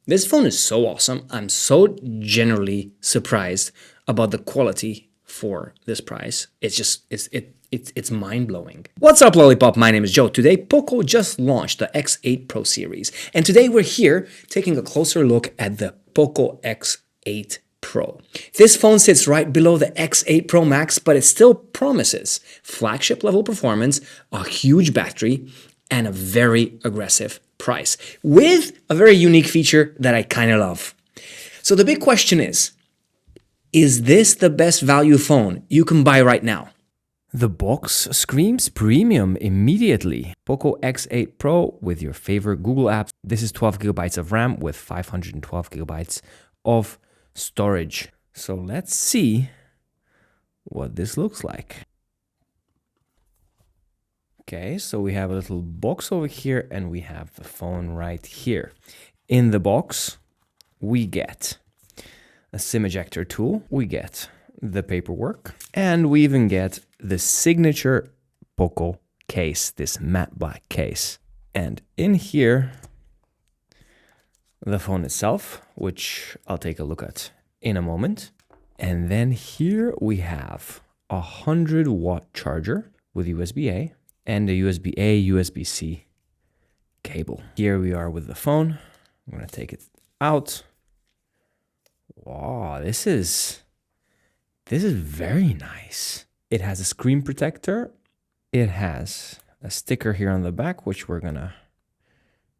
This phone is so awesome. I'm so generally surprised about the quality for this price. It's mind-blowing. What's up, Lollipop? My name is Joe. Today, Poco just launched the X8 Pro series. And today we're here taking a closer look at the Poco X8 Pro. This phone sits right below the X8 Pro Max, but it still promises flagship level performance, a huge battery, and a very aggressive price, with a very unique feature that I kind of love. So the big question is this the best value phone you can buy right now? The box screams premium immediately. Poco X8 Pro with your favorite Google apps. This is 12 gigabytes of RAM with 512 gigabytes of storage. So let's see what this looks like. Okay, so we have a little box over here and we have the phone right here. In the box, we get a SIM ejector tool, we get the paperwork, and we even get the signature Poco case, this matte black case. And in here, the phone itself, which I'll take a look at in a moment. And then here we have a 100-watt charger with USB-A and a USB-A, USB-C cable. Here we are with the phone. I'm gonna take it out. Wow, this is very nice. It has a screen protector. It has a sticker here on the back, which we're gonna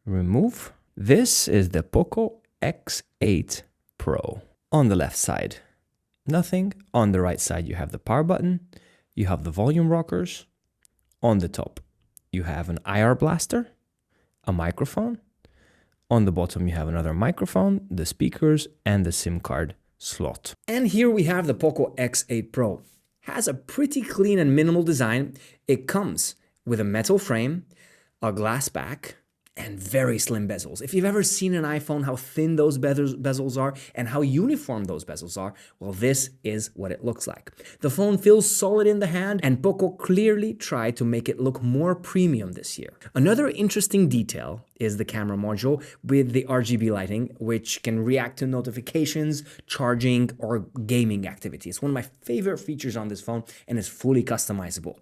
remove. This is the Poco X8 Pro. On the left side, nothing. On the right side, you have the power button. You have the volume rockers. On the top, you have an IR blaster, a microphone. On the bottom, you have another microphone, the speakers, and the SIM card slot. And here we have the Poco X8 Pro. Has a pretty clean and minimal design. It comes with a metal frame, a glass back, and very slim bezels. If you've ever seen an iPhone, how thin those bezels are and how uniform those bezels are, well, this is what it looks like. The phone feels solid in the hand, and Poco clearly tried to make it look more premium this year. Another interesting detail is the camera module with the RGB lighting, which can react to notifications, charging, or gaming activities. One of my favorite features on this phone, and is fully customizable.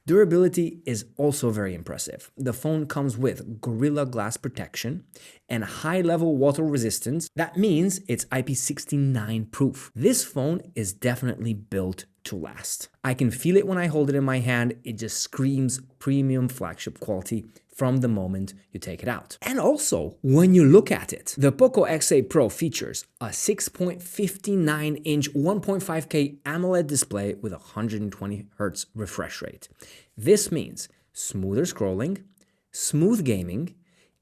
Durability is also very impressive. The phone comes with Gorilla Glass protection and high-level water resistance. That means it's IP69 proof. This phone is definitely built to last. I can feel it when I hold it in my hand. It just screams premium flagship quality from the moment you take it out. And also, when you look at it, the Poco X8 Pro features a 6.59-inch 1.5K AMOLED display with 120 Hz refresh rate. This means smoother scrolling, smooth gaming,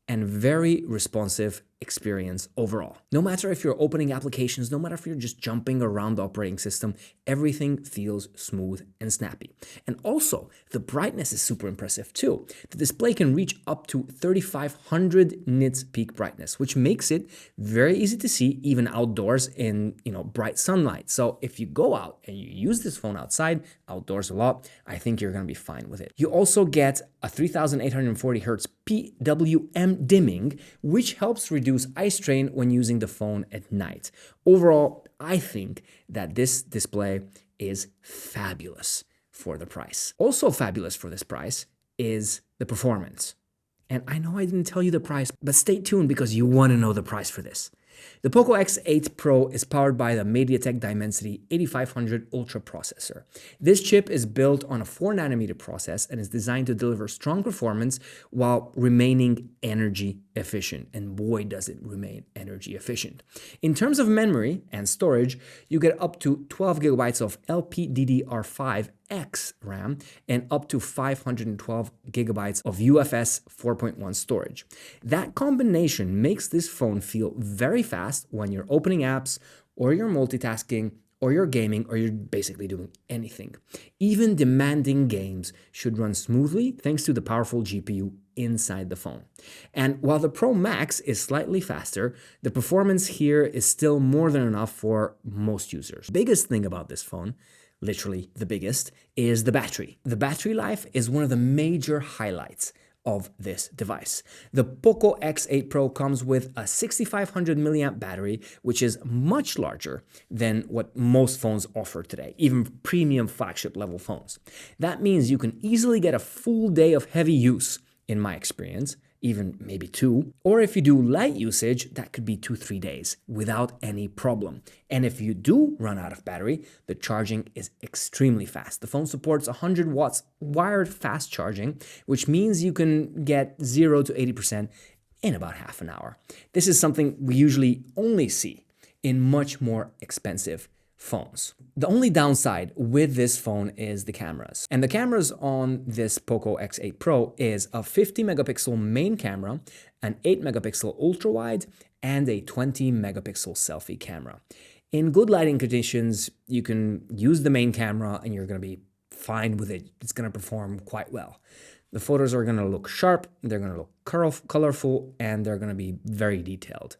and very responsive experience overall. No matter if you're opening applications, no matter if you're just jumping around the operating system, everything feels smooth and snappy. And also, the brightness is super impressive too. The display can reach up to 3500 nits peak brightness, which makes it very easy to see even outdoors in, bright sunlight. So if you go out and you use this phone outside, outdoors a lot, I think you're gonna be fine with it. You also get a 3840 Hz PWM dimming, which helps reduce eye strain when using the phone at night. Overall, I think that this display is fabulous for the price. Also fabulous for this price is the performance. And I know I didn't tell you the price, but stay tuned because you want to know the price for this. The Poco X8 Pro is powered by the MediaTek Dimensity 8500 Ultra processor. This chip is built on a 4nm process and is designed to deliver strong performance while remaining energy efficient. And boy, does it remain energy efficient. In terms of memory and storage, you get up to 12 gigabytes of LPDDR5X RAM and up to 512 gigabytes of UFS 4.1 storage. That combination makes this phone feel very fast when you're opening apps or you're multitasking or you're gaming or you're basically doing anything. Even demanding games should run smoothly thanks to the powerful GPU inside the phone. And while the Pro Max is slightly faster, the performance here is still more than enough for most users. Biggest thing about this phone, literally the biggest, is the battery. The battery life is one of the major highlights of this device. The Poco X8 Pro comes with a 6500 milliamp battery, which is much larger than what most phones offer today, even premium flagship level phones. That means you can easily get a full day of heavy use, in my experience, even maybe 2. Or if you do light usage, that could be 2-3 days without any problem. And if you do run out of battery, the charging is extremely fast. The phone supports 100 watts wired fast charging, which means you can get 0 to 80% in about half an hour. This is something we usually only see in much more expensive phones. The only downside with this phone is the cameras. And the cameras on this Poco X8 Pro is a 50 megapixel main camera, an 8 megapixel ultra wide, and a 20 megapixel selfie camera. In good lighting conditions, you can use the main camera and you're going to be fine with it. It's going to perform quite well. The photos are going to look sharp, they're going to look colorful, and they're going to be very detailed.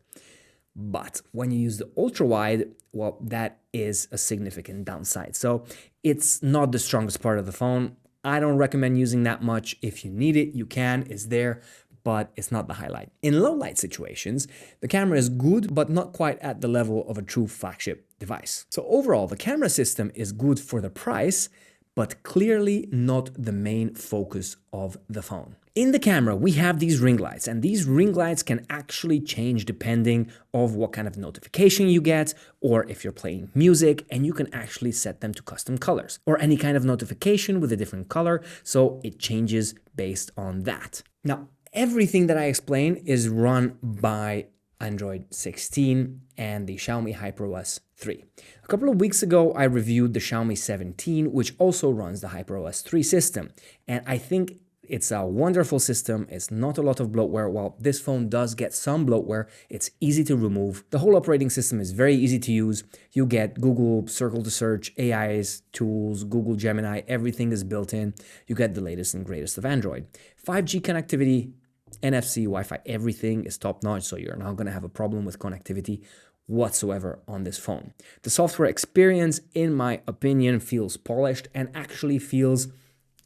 But when you use the ultra wide, well, that is a significant downside. So it's not the strongest part of the phone. I don't recommend using that much. If you need it, you can, it's there, but it's not the highlight. In low light situations, the camera is good, but not quite at the level of a true flagship device. So overall, the camera system is good for the price, but clearly not the main focus of the phone. In the camera, we have these ring lights, and these ring lights can actually change depending on what kind of notification you get, or if you're playing music, and you can actually set them to custom colors, or any kind of notification with a different color, so it changes based on that. Now, everything that I explain is run by Android 16 and the Xiaomi HyperOS 3. A couple of weeks ago, I reviewed the Xiaomi 17, which also runs the HyperOS 3 system, and I think it's a wonderful system. It's not a lot of bloatware. While this phone does get some bloatware, it's easy to remove. The whole operating system is very easy to use. You get Google Circle to Search, AI's tools, Google Gemini, everything is built in. You get the latest and greatest of Android. 5G connectivity, NFC, Wi-Fi, everything is top-notch, so you're not going to have a problem with connectivity whatsoever on this phone. The software experience, in my opinion, feels polished and actually feels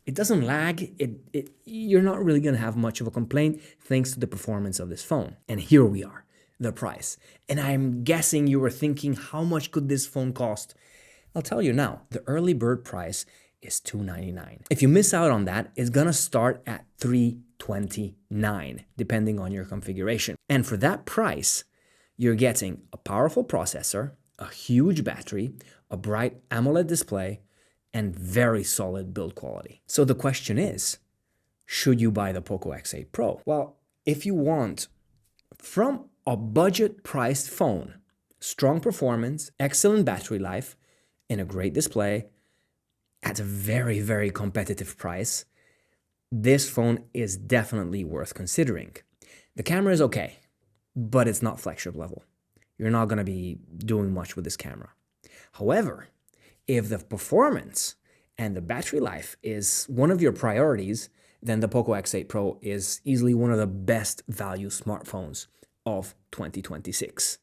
it doesn't lag. You're not really going to have much of a complaint thanks to the performance of this phone. And here we are, the price. And I'm guessing you were thinking, how much could this phone cost? I'll tell you now, the early bird price is $299. If you miss out on that, it's going to start at $329, depending on your configuration. And for that price, you're getting a powerful processor, a huge battery, a bright AMOLED display, and very solid build quality. So the question is, should you buy the Poco X8 Pro? Well, if you want, from a budget-priced phone, strong performance, excellent battery life, and a great display, at a very, very competitive price, this phone is definitely worth considering. The camera is okay, but it's not flagship level. You're not going to be doing much with this camera. However, if the performance and the battery life is one of your priorities, then the Poco X8 Pro is easily one of the best value smartphones of 2026.